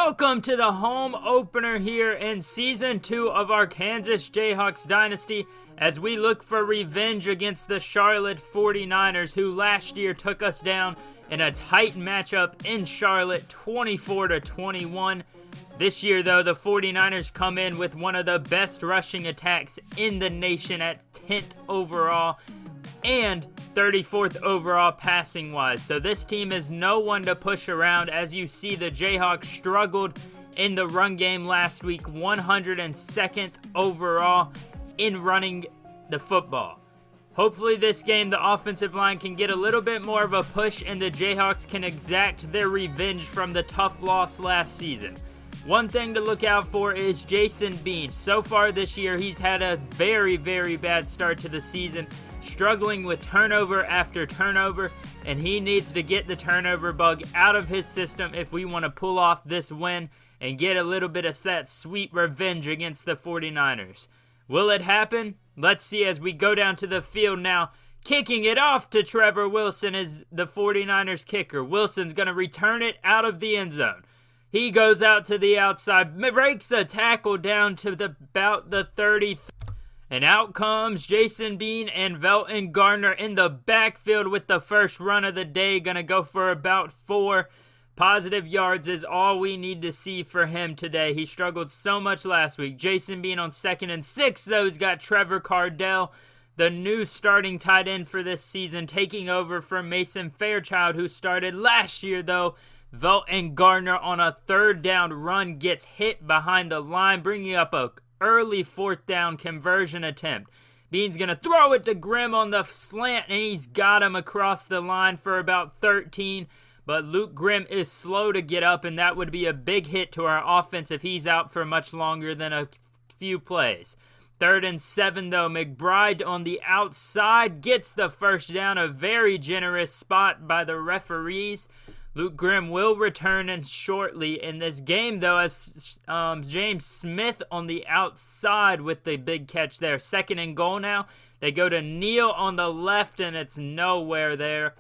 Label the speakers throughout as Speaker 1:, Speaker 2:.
Speaker 1: Welcome to the home opener here in Season 2 of our Kansas Jayhawks Dynasty as we look for revenge against the Charlotte 49ers, who last year took us down in a tight matchup in Charlotte 24-21. This year, though, the 49ers come in with one of the best rushing attacks in the nation at 10th overall and 34th overall passing-wise. So this team is no one to push around. As you see, the Jayhawks struggled in the run game last week, 102nd overall in running the football. Hopefully this game, the offensive line can get a little bit more of a push and the Jayhawks can exact their revenge from the tough loss last season. One thing to look out for is Jason Bean. So far this year, he's had a very, very bad start to the season, struggling with turnover after turnover, and he needs to get the turnover bug out of his system if we want to pull off this win and get a little bit of that sweet revenge against the 49ers. Will it happen? Let's see as we go down to the field now. Kicking it off to Trevor Wilson is the 49ers kicker. Wilson's going to return it out of the end zone. He goes out to the outside, breaks a tackle down to about the 30. And out comes Jason Bean and Velton Gardner in the backfield with the first run of the day. Going to go for about 4 positive yards is all we need to see for him today. He struggled so much last week. Jason Bean on 2nd and 6, though, he's got Trevor Cardell, the new starting tight end for this season, taking over from Mason Fairchild, who started last year, though. Velton Gardner on a 3rd down run gets hit behind the line, bringing up a early 4th down conversion attempt. Bean's going to throw it to Grimm on the slant, and he's got him across the line for about 13. But Luke Grimm is slow to get up, and that would be a big hit to our offense if he's out for much longer than a few plays. 3rd and 7, though. McBride on the outside gets the first down. A very generous spot by the referees. Luke Grimm will return in shortly in this game, though, as James Smith on the outside with the big catch there. 2nd and goal now. They go to Neal on the left, and it's nowhere there.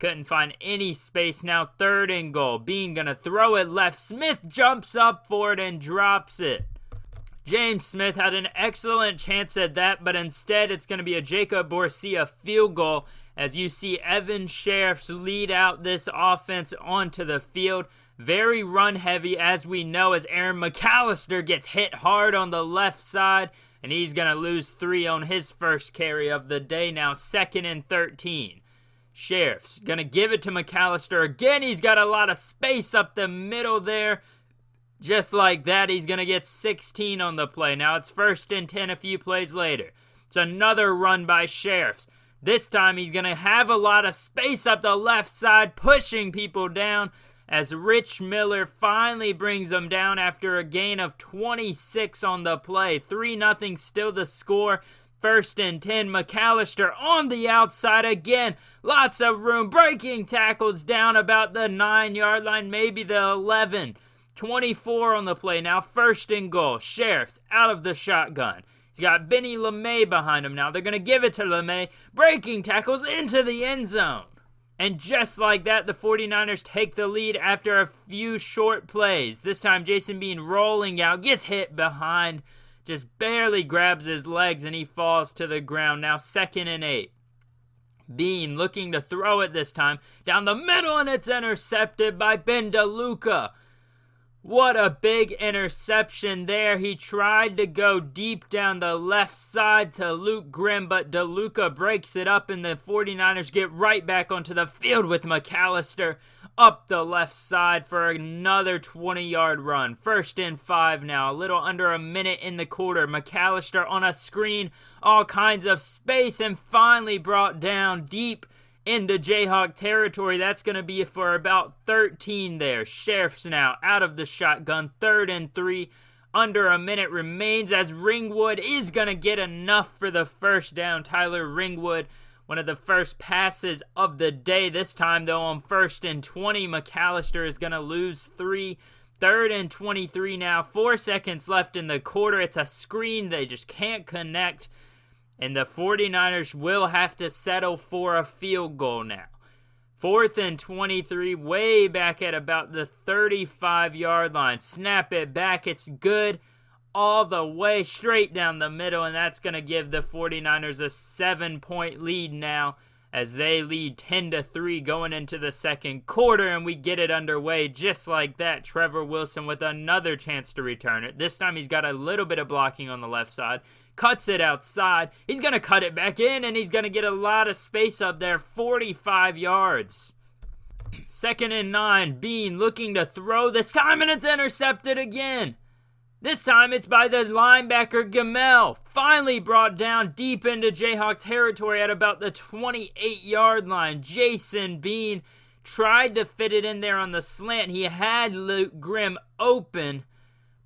Speaker 1: Couldn't find any space. Now 3rd and goal. Bean going to throw it left. Smith jumps up for it and drops it. James Smith had an excellent chance at that, but instead it's going to be a Jacob Borsia field goal. As you see, Evan Sheriffs lead out this offense onto the field. Very run-heavy, as we know, as Aaron McAllister gets hit hard on the left side, and he's going to lose 3 on his first carry of the day. Now 2nd and 13. Sheriffs going to give it to McAllister. Again, he's got a lot of space up the middle there. Just like that, he's going to get 16 on the play. Now it's 1st and 10 a few plays later. It's another run by Sheriffs. This time he's going to have a lot of space up the left side, pushing people down as Rich Miller finally brings them down after a gain of 26 on the play. 3-0 still the score. 1st and 10. McAllister on the outside again. Lots of room. Breaking tackles down about the 9-yard line, maybe the 11. 24 on the play. Now 1st and goal. Sheriffs out of the shotgun. He's got Benny LeMay behind him now. They're going to give it to LeMay. Breaking tackles into the end zone. And just like that, the 49ers take the lead after a few short plays. This time, Jason Bean rolling out, gets hit behind, just barely grabs his legs, and he falls to the ground. Now 2nd and 8. Bean looking to throw it this time. Down the middle, and it's intercepted by Ben DeLuca. What a big interception there. He tried to go deep down the left side to Luke Grimm, but DeLuca breaks it up, and the 49ers get right back onto the field with McAllister up the left side for another 20-yard run. 1st and 5 now, a little under a minute in the quarter. McAllister on a screen, all kinds of space, and finally brought down deep into Jayhawk territory. That's going to be for about 13 there. Sheriffs now out of the shotgun. 3rd and 3. Under a minute remains as Ringwood is going to get enough for the first down. Tyler Ringwood, one of the first passes of the day. This time, though, on 1st and 20, McAllister is going to lose 3. 3rd and 23 now. 4 seconds left in the quarter. It's a screen. They just can't connect. And the 49ers will have to settle for a field goal now. 4th and 23, way back at about the 35-yard line. Snap it back. It's good all the way straight down the middle, and that's going to give the 49ers a 7-point lead now as they lead 10-3 going into the second quarter, and we get it underway just like that. Trevor Wilson with another chance to return it. This time he's got a little bit of blocking on the left side. Cuts it outside. He's going to cut it back in, and he's going to get a lot of space up there, 45 yards. 2nd and 9, Bean looking to throw this time, and it's intercepted again. This time it's by the linebacker Gamel. Finally brought down deep into Jayhawk territory at about the 28-yard line. Jason Bean tried to fit it in there on the slant. He had Luke Grimm open,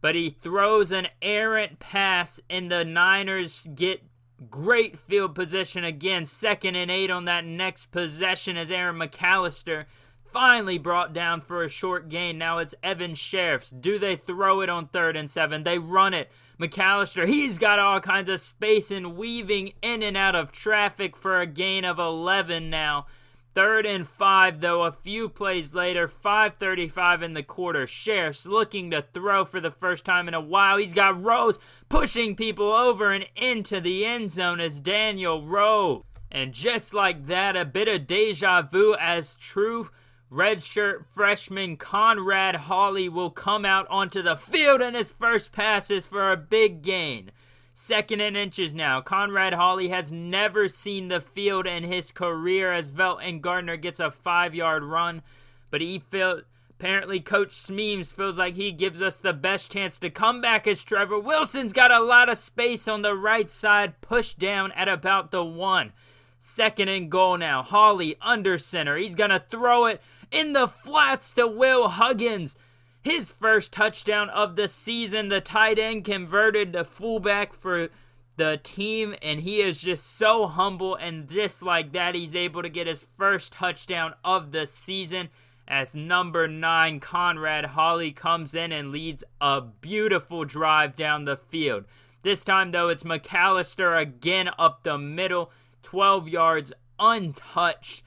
Speaker 1: but he throws an errant pass, and the Niners get great field position again. 2nd and 8 on that next possession as Aaron McAllister finally brought down for a short gain. Now it's Evan Sheriffs. Do they throw it on 3rd and 7? They run it. McAllister, he's got all kinds of space and weaving in and out of traffic for a gain of 11 now. 3rd and 5, though, a few plays later, 5:35 in the quarter. Sheriffs looking to throw for the first time in a while. He's got Rose pushing people over and into the end zone as Daniel Rose. And just like that, a bit of deja vu as true redshirt freshman Conrad Hawley will come out onto the field, and his first pass is for a big gain. 2nd and inches now. Conrad Hawley has never seen the field in his career as Velton Gardner gets a 5-yard run, but apparently Coach Smeems feels like he gives us the best chance to come back as Trevor Wilson's got a lot of space on the right side, pushed down at about the 1. 2nd and goal now. Hawley under center. He's going to throw it in the flats to Will Huggins. His first touchdown of the season. The tight end converted to fullback for the team, and he is just so humble, and just like that, he's able to get his first touchdown of the season as number 9, Conrad Hawley, comes in and leads a beautiful drive down the field. This time, though, it's McAllister again up the middle, 12 yards untouched.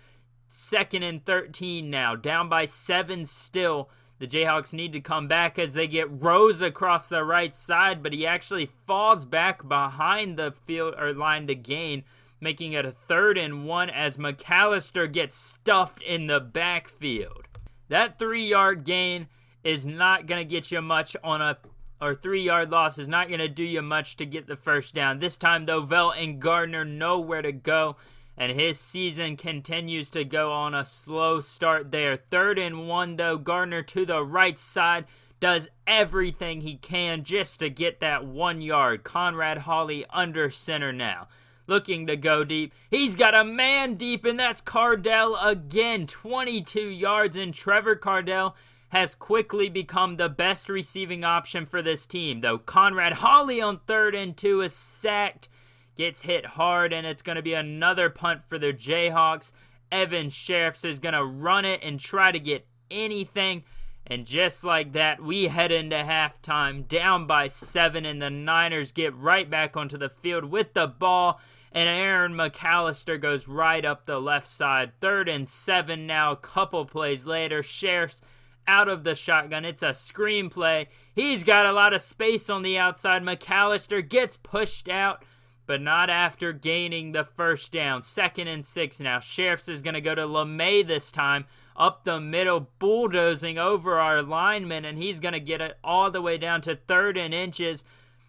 Speaker 1: 2nd and 13 now, down by 7 still. The Jayhawks need to come back as they get Rose across the right side, but he actually falls back behind the field or line to gain, making it a 3rd and 1 as McAllister gets stuffed in the backfield. That 3-yard gain is not going to get you much on a 3-yard loss is not going to do you much to get the first down. This time, though, Velton Gardner nowhere to go, and his season continues to go on a slow start there. 3rd and 1, though. Gardner to the right side does everything he can just to get that 1 yard. Conrad Hawley under center now, looking to go deep. He's got a man deep, and that's Cardell again. 22 yards, and Trevor Cardell has quickly become the best receiving option for this team, though Conrad Hawley on 3rd and 2 is sacked. Gets hit hard, and it's going to be another punt for the Jayhawks. Evan Sheriffs is going to run it and try to get anything. And just like that, we head into halftime, down by 7, and the Niners get right back onto the field with the ball. And Aaron McAllister goes right up the left side. 3rd and 7 now, a couple plays later. Sheriffs out of the shotgun. It's a screenplay. He's got a lot of space on the outside. McAllister gets pushed out, but not after gaining the first down. 2nd and 6 now. Sheriffs is going to go to LeMay this time, up the middle, bulldozing over our lineman, and he's going to get it all the way down to 3rd and inches.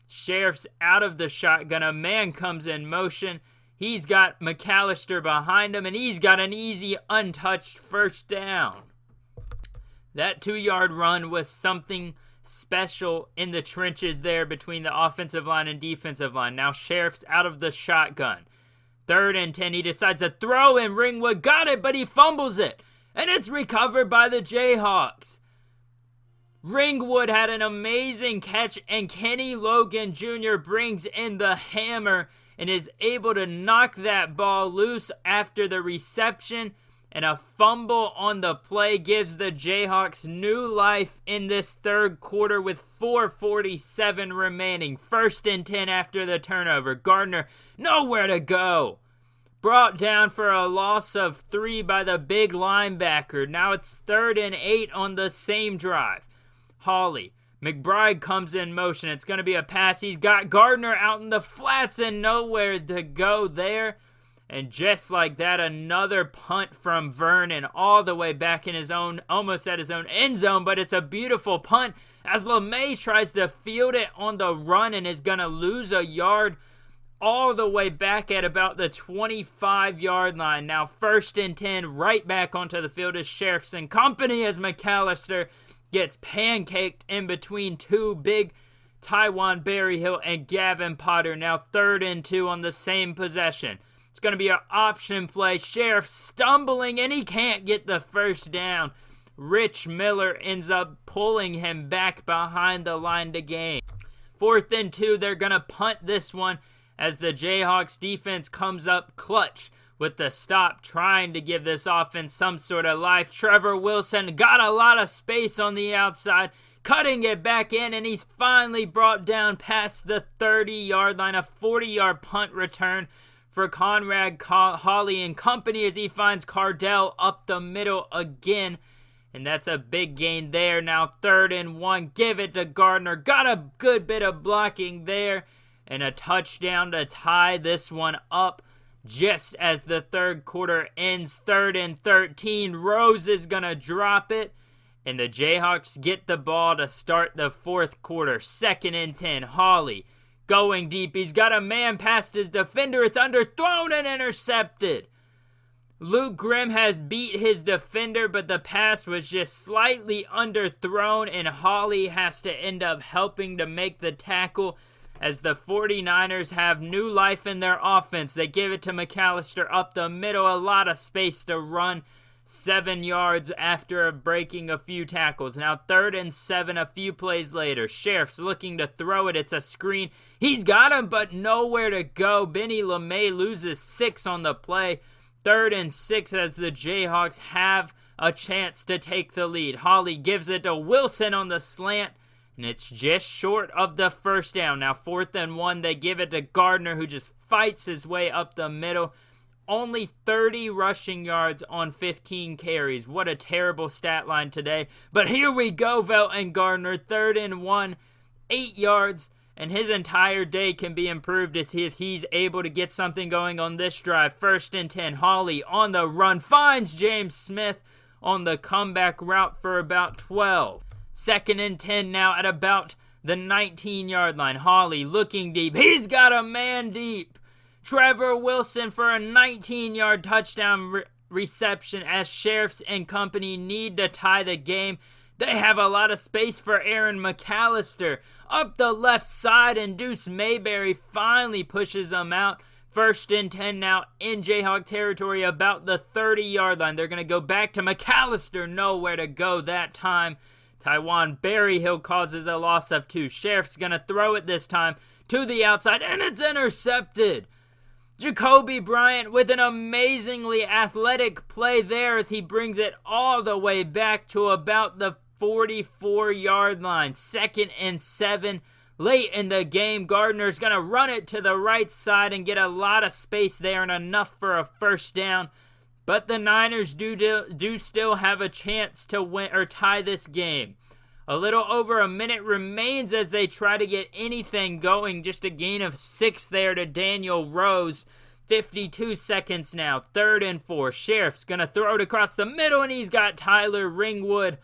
Speaker 1: Sheriffs out of the shotgun. A man comes in motion. He's got McAllister behind him, and he's got an easy, untouched first down. That 2-yard run was something special in the trenches there between the offensive line and defensive line. Now Sheriff's out of the shotgun. 3rd and 10, he decides to throw, and Ringwood got it, but he fumbles it. And it's recovered by the Jayhawks. Ringwood had an amazing catch, and Kenny Logan Jr. brings in the hammer and is able to knock that ball loose after the reception. And a fumble on the play gives the Jayhawks new life in this third quarter with 4:47 remaining. 1st and 10 after the turnover. Gardner nowhere to go. brought down for a loss of 3 by the big linebacker. Now it's 3rd and 8 on the same drive. Hawley. McBride comes in motion. It's going to be a pass. He's got Gardner out in the flats and nowhere to go there. And just like that, another punt from Vernon all the way back in his own, almost at his own end zone. But it's a beautiful punt as LeMay tries to field it on the run and is going to lose a yard all the way back at about the 25-yard line. Now 1st and 10, right back onto the field is Sheriffs and company as McAllister gets pancaked in between 2 big Tywan Berryhill and Gavin Potter. Now 3rd and 2 on the same possession. It's going to be an option play. Sheriff stumbling and he can't get the first down. Rich Miller ends up pulling him back behind the line to gain. 4th and 2, they're going to punt this one as the Jayhawks defense comes up clutch with the stop, trying to give this offense some sort of life. Trevor Wilson got a lot of space on the outside, cutting it back in, and he's finally brought down past the 30-yard line. A 40-yard punt return for Conrad Hawley and company as he finds Cardell up the middle again. And that's a big gain there. Now 3rd and 1. Give it to Gardner. Got a good bit of blocking there. And a touchdown to tie this one up. Just as the 3rd quarter ends, 3rd and 13. Rose is going to drop it. And the Jayhawks get the ball to start the 4th quarter. 2nd and 10. Hawley going deep. He's got a man past his defender. It's underthrown and intercepted. Luke Grimm has beat his defender, but the pass was just slightly underthrown, and Hawley has to end up helping to make the tackle as the 49ers have new life in their offense. They give it to McAllister up the middle, a lot of space to run, 7 yards after breaking a few tackles. Now 3rd and 7 a few plays later. Sheriff's looking to throw it. It's a screen. He's got him, but nowhere to go. Benny LeMay loses 6 on the play. 3rd and 6 as the Jayhawks have a chance to take the lead. Hawley gives it to Wilson on the slant, and it's just short of the first down. Now 4th and 1, they give it to Gardner, who just fights his way up the middle. Only 30 rushing yards on 15 carries. What a terrible stat line today. But here we go, Velton Gardner, 3rd and 1, 8 yards. And his entire day can be improved if he's able to get something going on this drive. 1st and 10, Hawley on the run, finds James Smith on the comeback route for about 12. 2nd and 10 now at about the 19-yard line. Hawley looking deep. He's got a man deep. Trevor Wilson for a 19-yard touchdown reception as Sheriffs and company need to tie the game. They have a lot of space for Aaron McAllister. Up the left side, and Deuce Mayberry finally pushes them out. 1st and 10 now in Jayhawk territory, about the 30-yard line. They're going to go back to McAllister. Nowhere to go that time. Tywan Berryhill causes a loss of 2. Sheriff's going to throw it this time to the outside, and it's intercepted. Jacoby Bryant with an amazingly athletic play there as he brings it all the way back to about the 44-yard line. 2nd and 7 late in the game. Gardner's going to run it to the right side and get a lot of space there and enough for a first down. But the Niners do still have a chance to win or tie this game. A little over a minute remains as they try to get anything going. Just a gain of 6 there to Daniel Rose. 52 seconds now. 3rd and 4. Sheriff's going to throw it across the middle, and he's got Tyler Ringwood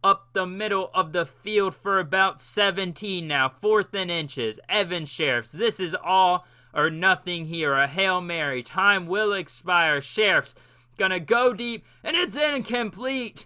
Speaker 1: up the middle of the field for about 17 now. 4th and inches. Evan Sheriff's. This is all or nothing here. A Hail Mary. Time will expire. Sheriff's going to go deep, and it's incomplete.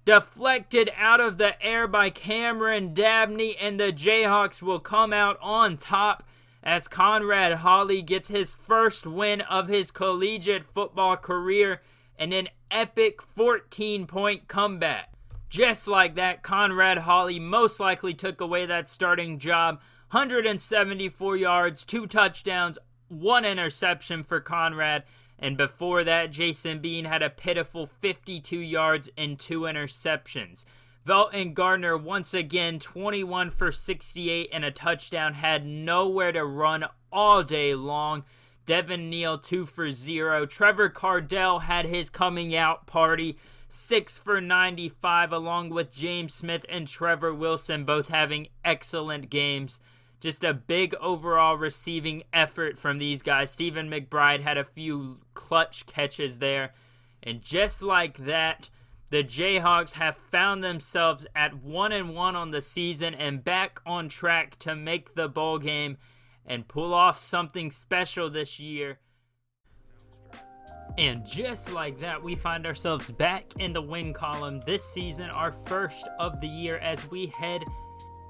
Speaker 1: Deflected out of the air by Cameron Dabney, and the Jayhawks will come out on top as Conrad Hawley gets his first win of his collegiate football career and an epic 14-point comeback. Just like that, Conrad Hawley most likely took away that starting job. 174 yards, 2 touchdowns, 1 interception for Conrad. And before that, Jason Bean had a pitiful 52 yards and 2 interceptions. Velton Gardner, once again, 21 for 68 and a touchdown, had nowhere to run all day long. Devin Neal 2 for 0. Trevor Cardell had his coming out party, 6 for 95, along with James Smith and Trevor Wilson both having excellent games. Just a big overall receiving effort from these guys. Stephen McBride had a few clutch catches there. And just like that, the Jayhawks have found themselves at 1-1 on the season and back on track to make the bowl game and pull off something special this year. And just like that, we find ourselves back in the win column this season, our first of the year, as we head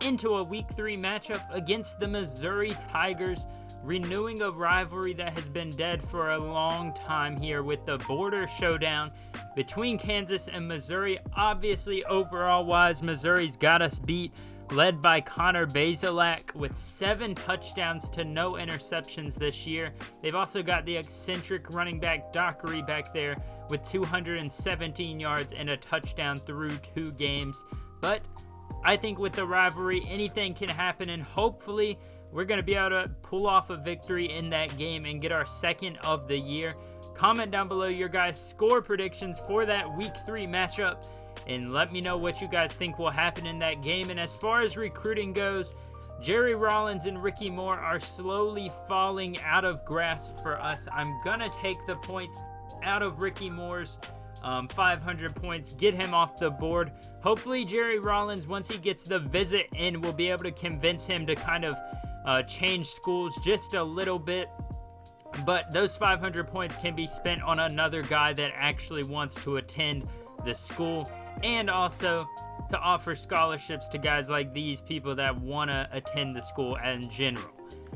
Speaker 1: into a Week 3 matchup against the Missouri Tigers, renewing a rivalry that has been dead for a long time here with the border showdown between Kansas and Missouri. Obviously, overall-wise, Missouri's got us beat, led by Connor Bazelak with 7 touchdowns to no interceptions this year. They've also got the eccentric running back Dockery back there with 217 yards and a touchdown through 2 games. But I think with the rivalry, anything can happen, and hopefully we're going to be able to pull off a victory in that game and get our second of the year. Comment down below your guys' score predictions for that Week 3 matchup, and let me know what you guys think will happen in that game. And as far as recruiting goes, Jerry Rollins and Ricky Moore are slowly falling out of grasp for us. I'm going to take the points out of Ricky Moore's 500 points, get him off the board. Hopefully Jerry Rollins, once he gets the visit in, will be able to convince him to kind of change schools just a little bit. But those 500 points can be spent on another guy that actually wants to attend the school, and also to offer scholarships to guys like these people that want to attend the school in general.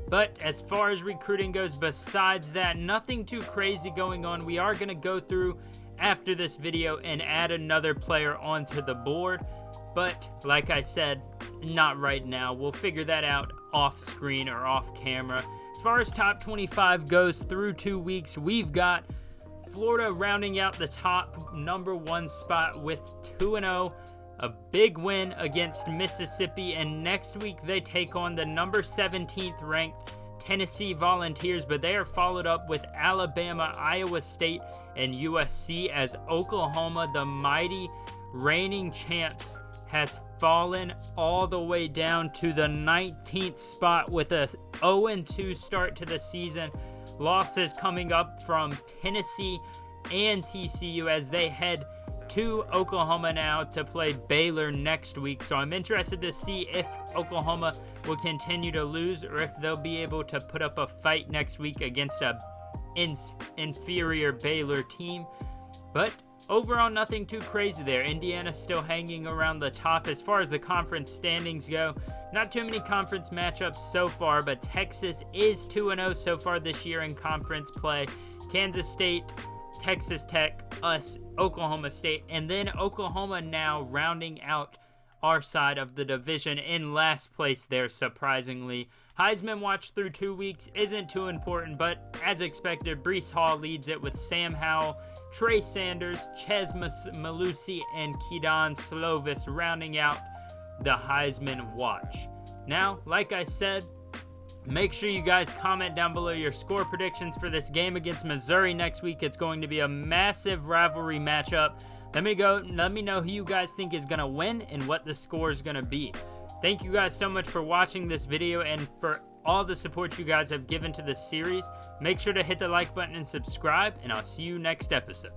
Speaker 1: But as far as recruiting goes, besides that, nothing too crazy going on. We are going to go through after this video and add another player onto the board, but like I said, not right now. We'll figure that out off screen or off camera. As far as top 25 goes through 2 weeks, we've got Florida rounding out the top number 1 spot with 2-0, a big win against Mississippi, and next week they take on the number 17th ranked Tennessee Volunteers, but they are followed up with Alabama, Iowa State, and USC, as Oklahoma, the mighty reigning champs, has fallen all the way down to the 19th spot with a 0-2 start to the season. Losses coming up from Tennessee and TCU as they head to Oklahoma now to play Baylor next week. So I'm interested to see if Oklahoma will continue to lose or if they'll be able to put up a fight next week against a inferior Baylor team. But overall, nothing too crazy there. Indiana's still hanging around the top. As far as the conference standings go, not too many conference matchups so far, but Texas is 2-0 so far this year in conference play. Kansas State, Texas Tech, us, Oklahoma State, and then Oklahoma now rounding out our side of the division in last place there, surprisingly. Heisman watch through 2 weeks isn't too important, but as expected, Breece Hall leads it with Sam Howell, Trey Sanders, Ches Malusi, and Keaton Slovis rounding out the Heisman watch. Now, like I said, make sure you guys comment down below your score predictions for this game against Missouri next week. It's going to be a massive rivalry matchup. Let me know who you guys think is going to win and what the score is going to be. Thank you guys so much for watching this video and for all the support you guys have given to this series. Make sure to hit the like button and subscribe, and I'll see you next episode.